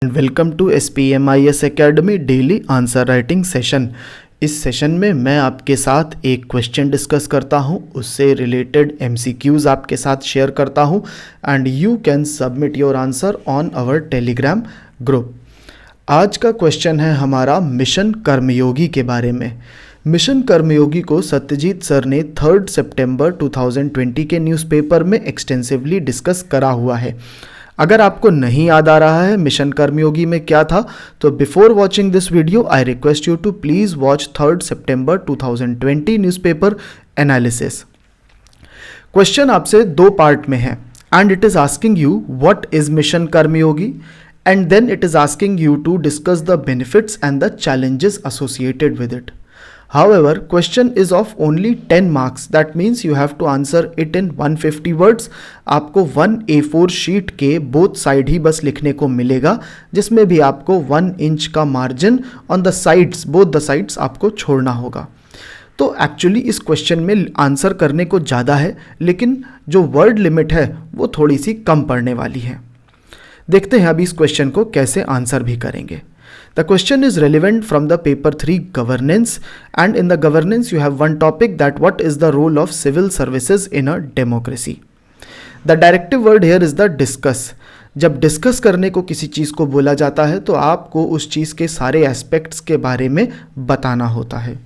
Welcome to SPMIS academy daily answer writing session. इस session में मैं आपके साथ एक क्वेश्चन डिस्कस करता हूं, उससे रिलेटेड MCQs आपके साथ शेयर करता हूं and you can submit your answer on our Telegram group. आज का क्वेश्चन है हमारा मिशन कर्मयोगी के बारे में। मिशन कर्मयोगी को सत्यजीत सर ने 3 सितंबर 2020 के न्यूज़पेपर में एक्सटेंसिवली डिस्कस करा हुआ है। अगर आपको नहीं याद आ रहा है मिशन कर्मयोगी में क्या था, तो before watching this video I request you to please watch 3 सितंबर 2020 न्यूज़पेपर एनालिसिस। क्वेश्चन आपसे दो पार्ट में है and it is asking you what is mission Karmayogi and then it is asking you to discuss the benefits and the challenges associated with it. However, question is of only 10 marks. That means you have to answer it in 150 words. आपको 1 A4 sheet के both side ही बस लिखने को मिलेगा, जिसमें भी आपको 1 inch का margin on the sides, both the sides आपको छोड़ना होगा। तो एक्चुअली इस क्वेश्चन में आंसर करने को ज़्यादा है, लेकिन जो वर्ड लिमिट है वो थोड़ी सी कम पड़ने वाली है। देखते हैं अभी इस क्वेश्चन को कैसे आंसर भी करेंगे। The question is relevant from the paper 3 governance, and in the governance you have one topic that what is the role of civil services in a democracy. The directive word here is the discuss. जब discuss करने को किसी चीज़ को बोला जाता है तो आपको उस चीज़ के सारे एस्पेक्ट्स के बारे में बताना होता है।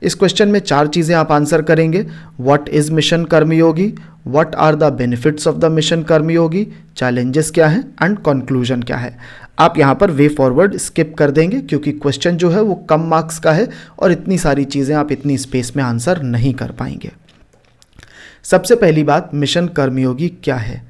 इस क्वेश्चन में 4 चीज़ें आप आंसर करेंगे। What is mission Karmayogi, what are the benefits of the mission Karmayogi, challenges क्या है एंड कंक्लूजन क्या है। आप यहाँ पर वे फॉरवर्ड स्किप कर देंगे क्योंकि क्वेश्चन जो है वो कम मार्क्स का है और इतनी सारी चीज़ें आप इतनी स्पेस में आंसर नहीं कर पाएंगे। सबसे पहली बात, मिशन कर्मयोगी क्या है।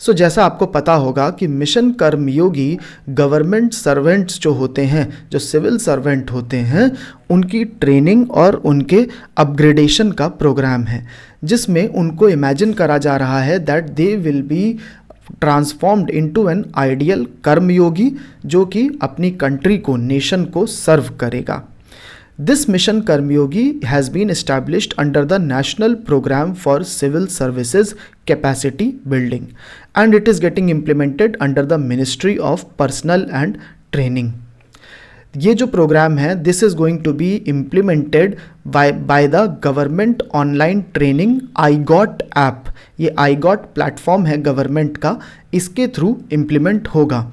सो जैसा आपको पता होगा कि मिशन कर्मयोगी गवर्नमेंट सर्वेंट्स जो होते हैं, जो सिविल सर्वेंट होते हैं, उनकी ट्रेनिंग और उनके अपग्रेडेशन का प्रोग्राम है, जिसमें उनको इमेजिन करा जा रहा है that they will be transformed into an ideal Karmayogi जो कि अपनी कंट्री को, नेशन को सर्व करेगा। This mission Karmyogi has been established under the National Program for Civil Services Capacity Building and it is getting implemented under the Ministry of Personnel and Training. ये जो programme है this is going to be implemented by the government online training iGOT app. ये iGOT platform है government का, इसके through implement होगा।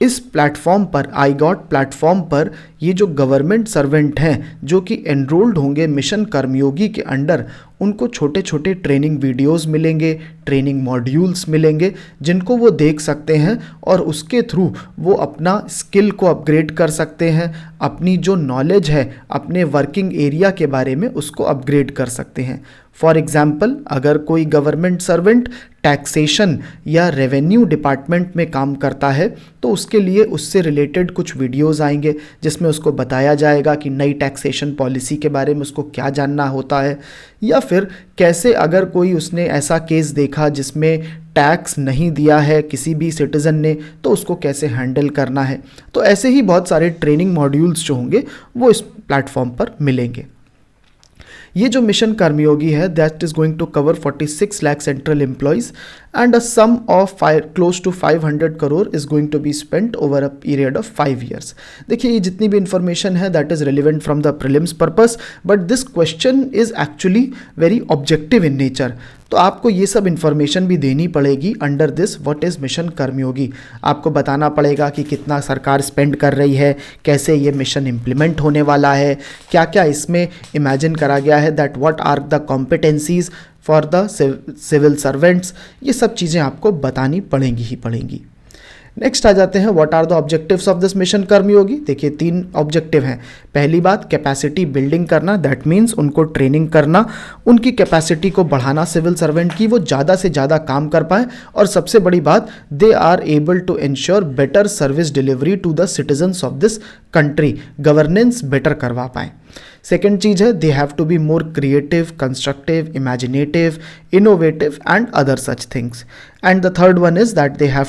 इस platform पर, iGOT प्लेटफॉर्म पर, ये जो गवर्नमेंट सर्वेंट हैं जो कि एनरोल्ड होंगे मिशन कर्मयोगी के अंडर, उनको छोटे छोटे ट्रेनिंग वीडियोस मिलेंगे, ट्रेनिंग मॉड्यूल्स मिलेंगे, जिनको वो देख सकते हैं और उसके थ्रू वो अपना स्किल को अपग्रेड कर सकते हैं, अपनी जो नॉलेज है अपने वर्किंग एरिया के बारे में उसको अपग्रेड कर सकते हैं। फॉर एग्जाम्पल, अगर कोई गवर्नमेंट सर्वेंट टैक्सेशन या रेवेन्यू डिपार्टमेंट में काम करता है तो उसके लिए उससे रिलेटेड कुछ वीडियोस आएंगे जिसमें उसको बताया जाएगा कि नई टैक्सेशन पॉलिसी के बारे में उसको क्या जानना होता है, या फिर कैसे अगर कोई उसने ऐसा केस देखा जिसमें टैक्स नहीं दिया है किसी भी सिटीज़न ने तो उसको कैसे हैंडल करना है। तो ऐसे ही बहुत सारे ट्रेनिंग मॉड्यूल्स जो होंगे वो इस प्लेटफॉर्म पर मिलेंगे। ये जो मिशन कर्मयोगी है that is going to cover 46 lakh central employees and a sum of close to 500 crore is going to be spent over a period of 5 years। देखिए, ये जितनी भी इंफॉर्मेशन है that is relevant from the prelims purpose, but this question is actually very objective in nature. तो आपको ये सब information भी देनी पड़ेगी under this what is mission Karmayogi. आपको बताना पड़ेगा कि कितना सरकार स्पेंड कर रही है, कैसे ये मिशन इम्प्लीमेंट होने वाला है, क्या क्या इसमें इमेजिन करा गया है, that what are the competencies for the civil servants. ये सब चीज़ें आपको बतानी पड़ेंगी ही पड़ेंगी। नेक्स्ट आ जाते हैं what are the objectives of this mission Karmayogi. देखिए, 3 ऑब्जेक्टिव हैं। पहली बात, कैपेसिटी बिल्डिंग करना, दैट मीन्स उनको ट्रेनिंग करना, उनकी कैपेसिटी को बढ़ाना सिविल सर्वेंट की, वो ज़्यादा से ज़्यादा काम कर पाएँ, और सबसे बड़ी बात, they are able to ensure better service delivery to the citizens of this country governance better करवा पाएँ। सेकेंड चीज़ है, they have to be more creative, constructive, imaginative, innovative and other such things. And the third one is that they have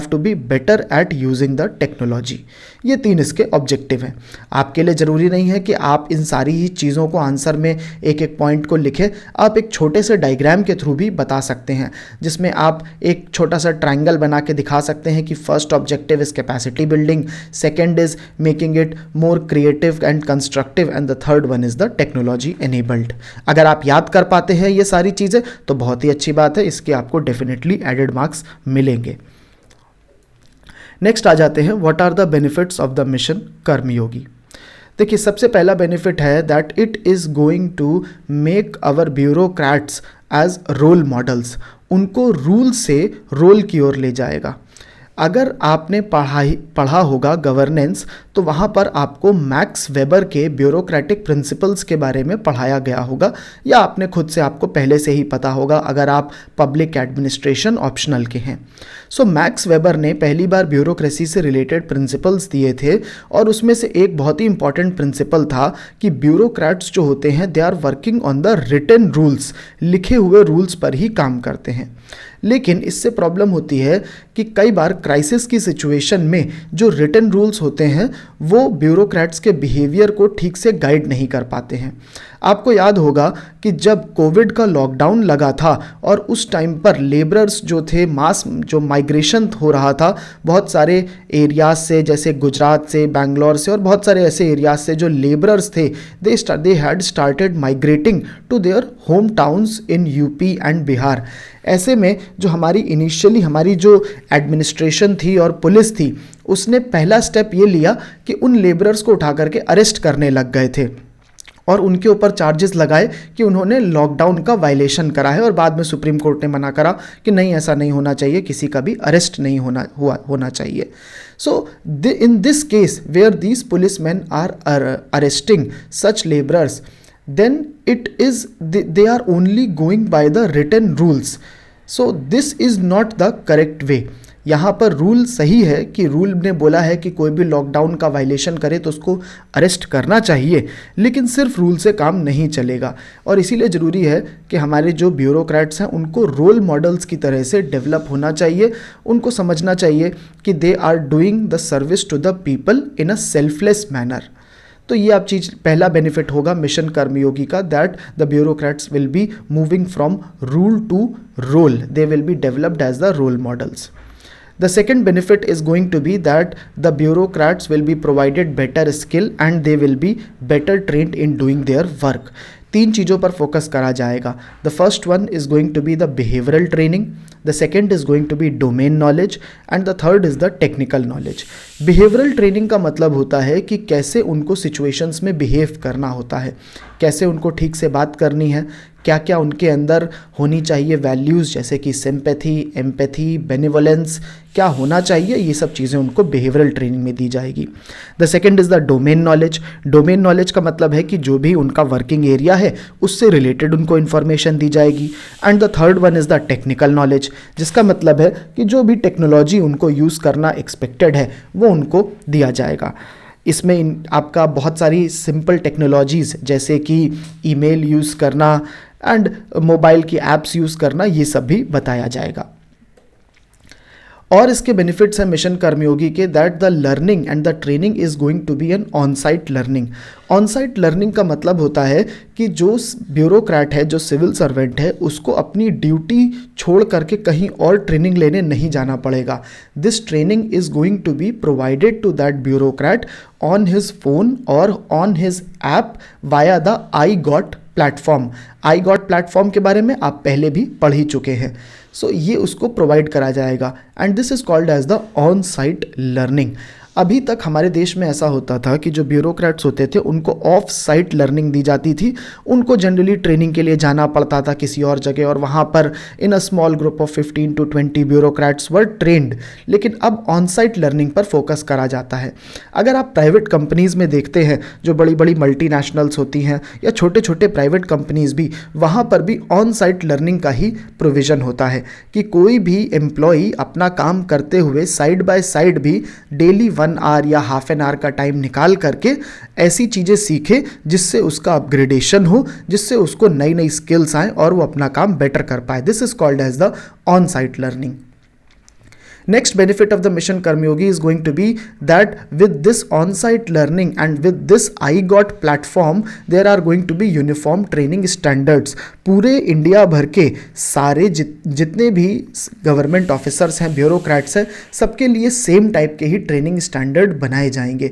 to be better at using the technology. ये 3 इसके objective हैं। आपके लिए ज़रूरी नहीं है कि आप इन सारी ही चीज़ों को आंसर में एक एक पॉइंट को लिखें, आप एक छोटे से डायग्राम के थ्रू भी बता सकते हैं, जिसमें आप एक छोटा सा ट्रायंगल बना के दिखा सकते हैं कि first objective is capacity building, second is making it more creative and constructive and the third one is the technology enabled. अगर आप याद कर पाते हैं ये सारी चीज़ें तो बहुत ही अच्छी बात है, इसके आपको डेफिनेटली एडेड मार्क्स मिलेंगे। नेक्स्ट आ जाते हैं, what are the benefits of the mission Karmayogi. देखिए, सबसे पहला बेनिफिट है that it is going to make our bureaucrats as role models. उनको रूल से रोल की ओर ले जाएगा। अगर आपने पढ़ा होगा गवर्नेंस, तो वहाँ पर आपको मैक्स वेबर के ब्यूरोक्रेटिक प्रिंसिपल्स के बारे में पढ़ाया गया होगा, या आपने खुद से आपको पहले से ही पता होगा अगर आप पब्लिक एडमिनिस्ट्रेशन ऑप्शनल के हैं। सो मैक्स वेबर ने पहली बार ब्यूरोक्रेसी से रिलेटेड प्रिंसिपल्स दिए थे, और उसमें से एक बहुत ही इंपॉर्टेंट प्रिंसिपल था कि ब्यूरोक्रेट्स जो होते हैं they are working on the written rules, लिखे हुए रूल्स पर ही काम करते हैं। लेकिन इससे प्रॉब्लम होती है कि कई बार क्राइसिस की सिचुएशन में जो रिटन रूल्स होते हैं वो ब्यूरोक्रेट्स के बिहेवियर को ठीक से गाइड नहीं कर पाते हैं। आपको याद होगा कि जब कोविड का लॉकडाउन लगा था और उस टाइम पर लेबरर्स जो थे, मास जो माइग्रेशन हो रहा था बहुत सारे एरियाज से, जैसे गुजरात से, बैंगलोर से और बहुत सारे ऐसे एरियाज से जो लेबरर्स थे, they had started migrating to their home towns in UP and Bihar. ऐसे में जो हमारी जो एडमिनिस्ट्रेशन थी और पुलिस थी, उसने पहला स्टेप ये लिया कि उन लेबरर्स को उठा करके अरेस्ट करने लग गए थे और उनके ऊपर चार्जेस लगाए कि उन्होंने लॉकडाउन का वायलेशन करा है, और बाद में सुप्रीम कोर्ट ने मना करा कि नहीं, ऐसा नहीं होना चाहिए, किसी का भी अरेस्ट नहीं होना चाहिए। So in this case where these policemen are arresting such labourers, then they are only going by the written rules. So this is not the correct way. यहाँ पर रूल सही है कि रूल ने बोला है कि कोई भी लॉकडाउन का वायलेशन करे तो उसको अरेस्ट करना चाहिए, लेकिन सिर्फ रूल से काम नहीं चलेगा। और इसीलिए ज़रूरी है कि हमारे जो ब्यूरोक्रेट्स हैं उनको रोल मॉडल्स की तरह से डेवलप होना चाहिए। उनको समझना चाहिए कि they are doing the service to the people in a selfless manner. तो ये आप चीज़ पहला बेनिफिट होगा मिशन कर्मयोगी का, that the bureaucrats will be moving from rule to role, they will be developed as the role models. The second benefit is going to be that the bureaucrats will be provided better skill and they will be better trained in doing their work. 3 चीज़ों पर focus करा जाएगा। The first one is going to be the behavioral training, the second is going to be domain knowledge and the third is the technical knowledge. Behavioral training का मतलब होता है कि कैसे उनको situations में behave करना होता है, कैसे उनको ठीक से बात करनी है, क्या क्या उनके अंदर होनी चाहिए वैल्यूज़, जैसे कि सिंपैथी, एम्पैथी, बेनिवोलेंस, क्या होना चाहिए, ये सब चीज़ें उनको बिहेवियरल ट्रेनिंग में दी जाएगी। The second is the domain knowledge. Domain knowledge का मतलब है कि जो भी उनका वर्किंग एरिया है उससे रिलेटेड उनको इन्फॉर्मेशन दी जाएगी। And the third one is the technical knowledge, जिसका मतलब है कि जो भी टेक्नोलॉजी उनको यूज़ करना एक्सपेक्टेड है वो उनको दिया जाएगा। इसमें आपका बहुत सारी सिंपल टेक्नोलॉजीज़ जैसे कि ईमेल यूज़ करना एंड मोबाइल की ऐप्स यूज़ करना, ये सब भी बताया जाएगा। और इसके बेनिफिट्स हैं मिशन कर्मयोगी के, that the learning and the training is going to be an on site learning. On site learning का मतलब होता है कि जो ब्यूरोक्रेट है, जो सिविल सर्वेंट है, उसको अपनी ड्यूटी छोड़ करके कहीं और ट्रेनिंग लेने नहीं जाना पड़ेगा। This training is going to be provided to that bureaucrat on his phone और on his app via the iGOT platform. IGOT platform के बारे में आप पहले भी पढ़ ही चुके हैं। सो ये उसको प्रोवाइड करा जाएगा and this is called as the on site learning. अभी तक हमारे देश में ऐसा होता था कि जो ब्यूरोक्रेट्स होते थे उनको ऑफ साइट लर्निंग दी जाती थी, उनको जनरली ट्रेनिंग के लिए जाना पड़ता था किसी और जगह, और वहाँ पर in a small group of 15 to 20 bureaucrats were trained. लेकिन अब ऑन साइट लर्निंग पर फोकस करा जाता है। अगर आप प्राइवेट कंपनीज़ में देखते हैं, जो बड़ी बड़ी मल्टीनेशनल्स होती हैं या छोटे छोटे प्राइवेट कंपनीज़ भी, वहाँ पर भी ऑन साइट लर्निंग का ही प्रोविज़न होता है कि कोई भी एम्प्लॉई अपना काम करते हुए साइड बाय साइड भी डेली 1 आवर या हाफ एन आवर का टाइम निकाल करके ऐसी चीज़ें सीखे जिससे उसका अपग्रेडेशन हो, जिससे उसको नई नई स्किल्स आएँ और वो अपना काम बेटर कर पाए. This is called as the on site learning. Next benefit of the Mission Karmyogi is going to be that with this on-site learning and with this iGOT platform, there are going to be uniform training standards. पूरे India भर के सारे जितने भी government officers हैं, bureaucrats हैं, सबके लिए सेम टाइप के ही ट्रेनिंग स्टैंडर्ड बनाए जाएंगे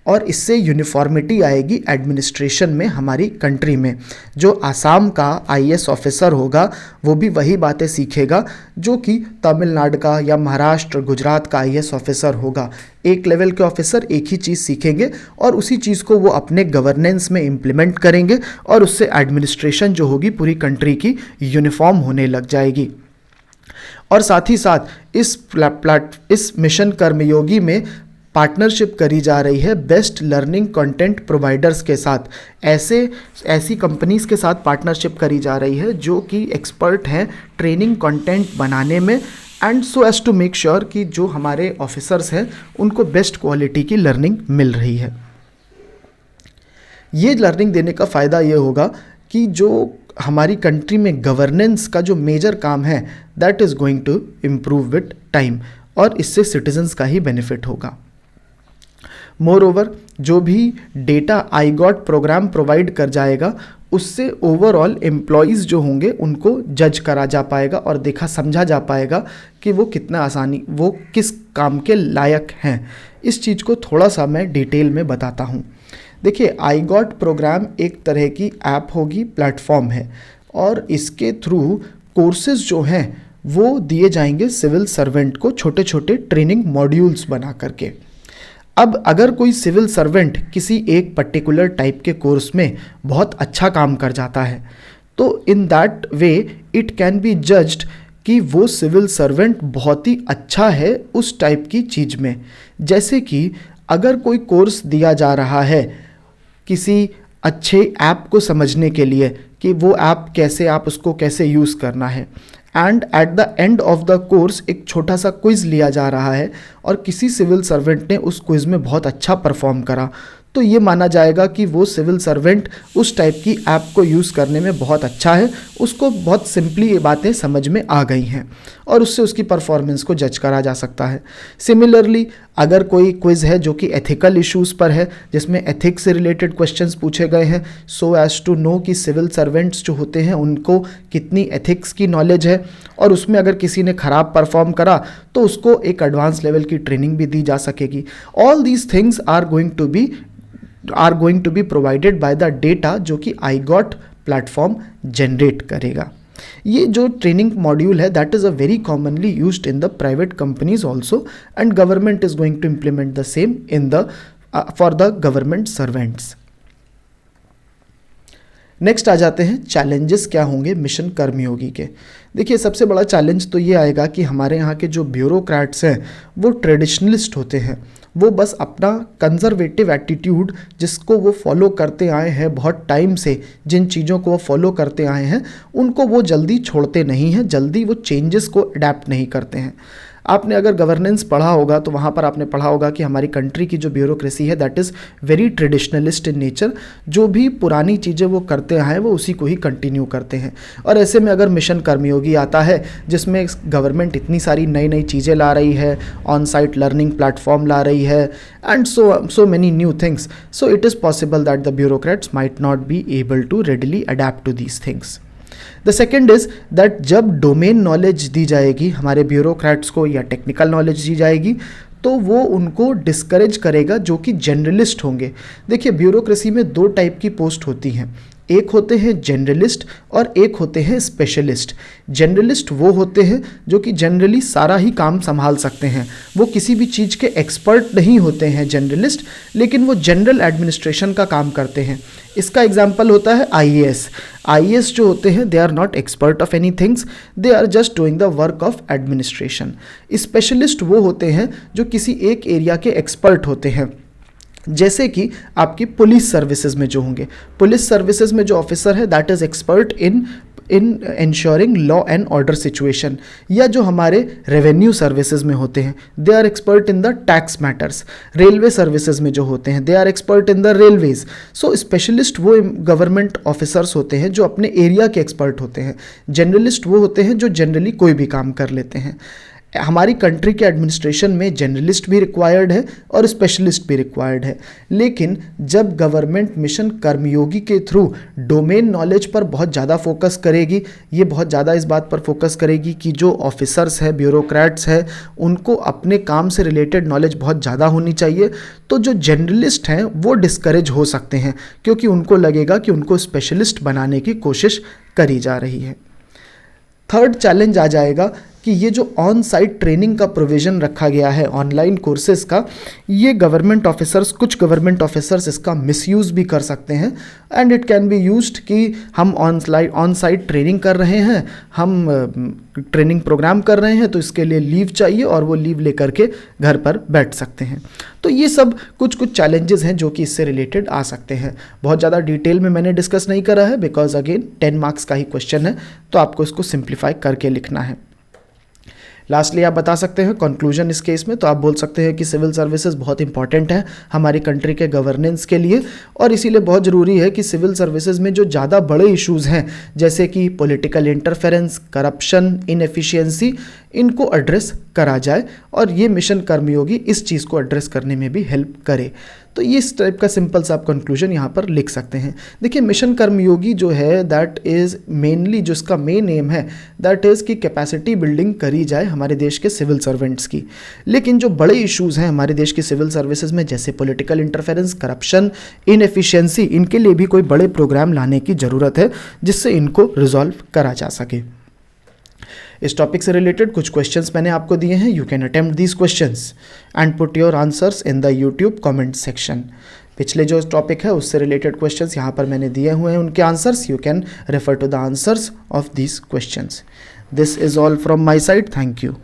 और इससे यूनिफॉर्मिटी आएगी एडमिनिस्ट्रेशन में हमारी कंट्री में. जो आसाम का आईएएस ऑफिसर होगा वो भी वही बातें सीखेगा जो कि तमिलनाडु का या महाराष्ट्र गुजरात का आईएएस ऑफिसर होगा. एक लेवल के ऑफिसर एक ही चीज़ सीखेंगे और उसी चीज़ को वो अपने गवर्नेंस में इम्प्लीमेंट करेंगे और उससे एडमिनिस्ट्रेशन जो होगी पूरी कंट्री की यूनिफॉर्म होने लग जाएगी. और साथ ही साथ इस मिशन कर्मयोगी में पार्टनरशिप करी जा रही है बेस्ट लर्निंग कंटेंट प्रोवाइडर्स के साथ. ऐसी कंपनीज के साथ पार्टनरशिप करी जा रही है जो कि एक्सपर्ट हैं ट्रेनिंग कंटेंट बनाने में and so as to make sure कि जो हमारे ऑफिसर्स हैं उनको बेस्ट क्वालिटी की लर्निंग मिल रही है. ये लर्निंग देने का फ़ायदा ये होगा कि जो हमारी कंट्री में गवर्नेंस का जो मेजर काम है that is going to improve with time और इससे सिटीजन्स का ही बेनिफिट होगा. मोर ओवर जो भी डेटा iGOT प्रोग्राम प्रोवाइड कर जाएगा उससे ओवरऑल एम्प्लॉयज़ जो होंगे उनको जज करा जा पाएगा और देखा समझा जा पाएगा कि वो कितना वो किस काम के लायक हैं. इस चीज़ को थोड़ा सा मैं डिटेल में बताता हूँ. देखिए iGOT प्रोग्राम एक तरह की ऐप होगी, प्लेटफॉर्म है और इसके थ्रू कोर्सेज जो हैं वो दिए जाएंगे सिविल सर्वेंट को छोटे छोटे ट्रेनिंग मॉड्यूल्स बना करके. अब अगर कोई सिविल सर्वेंट किसी एक पर्टिकुलर टाइप के कोर्स में बहुत अच्छा काम कर जाता है तो in that way it can be judged कि वो सिविल सर्वेंट बहुत ही अच्छा है उस टाइप की चीज़ में. जैसे कि अगर कोई कोर्स दिया जा रहा है किसी अच्छे ऐप को समझने के लिए कि वो ऐप कैसे, आप उसको कैसे यूज़ करना है, and at the end of the course एक छोटा सा क्विज़ लिया जा रहा है और किसी सिविल सर्वेंट ने उस क्विज़ में बहुत अच्छा परफॉर्म करा तो ये माना जाएगा कि वो सिविल सर्वेंट उस टाइप की ऐप को यूज़ करने में बहुत अच्छा है, उसको बहुत सिंपली ये बातें समझ में आ गई हैं और उससे उसकी परफॉर्मेंस को जज करा जा सकता है. सिमिलरली अगर कोई क्विज़ है जो कि एथिकल इश्यूज़ पर है जिसमें एथिक्स से रिलेटेड क्वेश्चंस पूछे गए हैं सो एज टू नो कि सिविल सर्वेंट्स जो होते हैं उनको कितनी एथिक्स की नॉलेज है और उसमें अगर किसी ने ख़राब परफॉर्म करा तो उसको एक एडवांस लेवल की ट्रेनिंग भी दी जा सकेगी. All these things are going to be provided by the data जो कि iGOT प्लेटफॉर्म जनरेट करेगा. ये जो ट्रेनिंग मॉड्यूल है that is a very commonly used in the private companies also and government is going to implement the same in the for the government servants. Next आ जाते हैं challenges क्या होंगे mission Karmayogi के. देखिए सबसे बड़ा चैलेंज तो ये आएगा कि हमारे यहाँ के जो ब्यूरोक्रेट्स हैं वो ट्रेडिशनलिस्ट होते हैं. वो बस अपना कंजर्वेटिव एटीट्यूड जिसको वो फॉलो करते आए हैं बहुत टाइम से, जिन चीज़ों को वो फॉलो करते आए हैं उनको वो जल्दी छोड़ते नहीं हैं, जल्दी वो चेंजेस को अडेप्ट नहीं करते हैं. आपने अगर गवर्नेंस पढ़ा होगा तो वहाँ पर आपने पढ़ा होगा कि हमारी कंट्री की जो ब्यूरोक्रेसी है that is very traditionalist in nature. जो भी पुरानी चीज़ें वो करते आए वो उसी को ही कंटिन्यू करते हैं. और ऐसे में अगर मिशन कर्मयोगी आता है जिसमें गवर्नमेंट इतनी सारी नई नई चीज़ें ला रही है, ऑन साइट लर्निंग प्लेटफॉर्म ला रही है and so many new things, so it is possible that the bureaucrats might not be able to readily adapt to these things. The second is that जब डोमेन नॉलेज दी जाएगी हमारे bureaucrats को या technical knowledge दी जाएगी तो वो उनको डिस्करेज करेगा जो कि जनरलिस्ट होंगे. देखिए ब्यूरोक्रेसी में दो टाइप की पोस्ट होती हैं, एक होते हैं जनरलिस्ट और एक होते हैं स्पेशलिस्ट. जनरलिस्ट वो होते हैं जो कि जनरली सारा ही काम संभाल सकते हैं, वो किसी भी चीज़ के एक्सपर्ट नहीं होते हैं जनरलिस्ट, लेकिन वो जनरल एडमिनिस्ट्रेशन का काम करते हैं. इसका एग्जाम्पल होता है आईएएस जो होते हैं they are not expert of any things, they are just doing the work of administration. Specialist वो होते हैं जो किसी एक एरिया के एक्सपर्ट होते हैं, जैसे कि आपकी पुलिस सर्विसेज में जो होंगे, पुलिस सर्विसेज में जो ऑफिसर है that is expert in in ensuring law and order situation, या जो हमारे रेवेन्यू सर्विसेज में होते हैं they are expert in the tax matters, railway services में जो होते हैं they are expert in the railways. So specialist वो गवर्नमेंट ऑफिसर्स होते हैं जो अपने एरिया के एक्सपर्ट होते हैं, जनरलिस्ट वो होते हैं जो जनरली कोई भी काम कर लेते हैं। हमारी कंट्री के एडमिनिस्ट्रेशन में जनरलिस्ट भी रिक्वायर्ड है और स्पेशलिस्ट भी रिक्वायर्ड है, लेकिन जब गवर्नमेंट मिशन कर्मयोगी के थ्रू डोमेन नॉलेज पर बहुत ज़्यादा फोकस करेगी, ये बहुत ज़्यादा इस बात पर फोकस करेगी कि जो ऑफिसर्स हैं, ब्यूरोक्रेट्स हैं, उनको अपने काम से रिलेटेड नॉलेज बहुत ज़्यादा होनी चाहिए, तो जो जनरलिस्ट हैं वो डिस्करेज हो सकते हैं क्योंकि उनको लगेगा कि उनको स्पेशलिस्ट बनाने की कोशिश करी जा रही है। थर्ड चैलेंज आ जाएगा कि ये जो ऑन साइट ट्रेनिंग का प्रोविज़न रखा गया है ऑनलाइन कोर्सेज़ का, ये कुछ गवर्नमेंट ऑफिसर्स इसका मिसयूज़ भी कर सकते हैं। And it can be used कि हम ऑन साइट ट्रेनिंग कर रहे हैं, हम ट्रेनिंग प्रोग्राम कर रहे हैं, तो इसके लिए लीव चाहिए और वो लीव लेकर के घर पर बैठ सकते हैं। तो ये सब कुछ चैलेंजेस हैं जो कि इससे रिलेटेड आ सकते हैं। बहुत ज़्यादा डिटेल में मैंने डिस्कस नहीं करा है बिकॉज अगेन 10 मार्क्स का ही क्वेश्चन है, तो आपको इसको सिंप्लीफाई करके लिखना है। लास्टली आप बता सकते हैं कंक्लूजन इस केस में, तो आप बोल सकते हैं कि सिविल सर्विसेज बहुत इंपॉर्टेंट है हमारी कंट्री के गवर्नेंस के लिए, और इसीलिए बहुत ज़रूरी है कि सिविल सर्विसेज में जो ज़्यादा बड़े इश्यूज़ हैं जैसे कि पॉलिटिकल इंटरफेरेंस, करप्शन, इनएफिशिएंसी, इनको एड्रेस करा जाए और ये मिशन कर्मयोगी इस चीज़ को एड्रेस करने में भी हेल्प करे। तो ये इस टाइप का सिंपल सा आप कंक्लूजन यहाँ पर लिख सकते हैं। देखिए मिशन कर्मयोगी जो है दैट इज़ मेनली, जो इसका मेन एम है दैट इज़ कि कैपेसिटी बिल्डिंग करी जाए हमारे देश के सिविल सर्वेंट्स की। लेकिन जो बड़े इश्यूज़ हैं हमारे देश की सिविल सर्विसेज में जैसे पॉलिटिकल इंटरफेरेंस, करप्शन, इनएफिशिएंसी, इनके लिए भी कोई बड़े प्रोग्राम लाने की ज़रूरत है जिससे इनको रिजॉल्व करा जा सके। इस टॉपिक से रिलेटेड कुछ क्वेश्चंस मैंने आपको दिए हैं। You can attempt these questions and put your answers in the YouTube comment section. पिछले जो टॉपिक है उससे रिलेटेड क्वेश्चंस यहाँ पर मैंने दिए हुए हैं, उनके answers you can refer to the answers of these questions. This is all from my side. Thank you.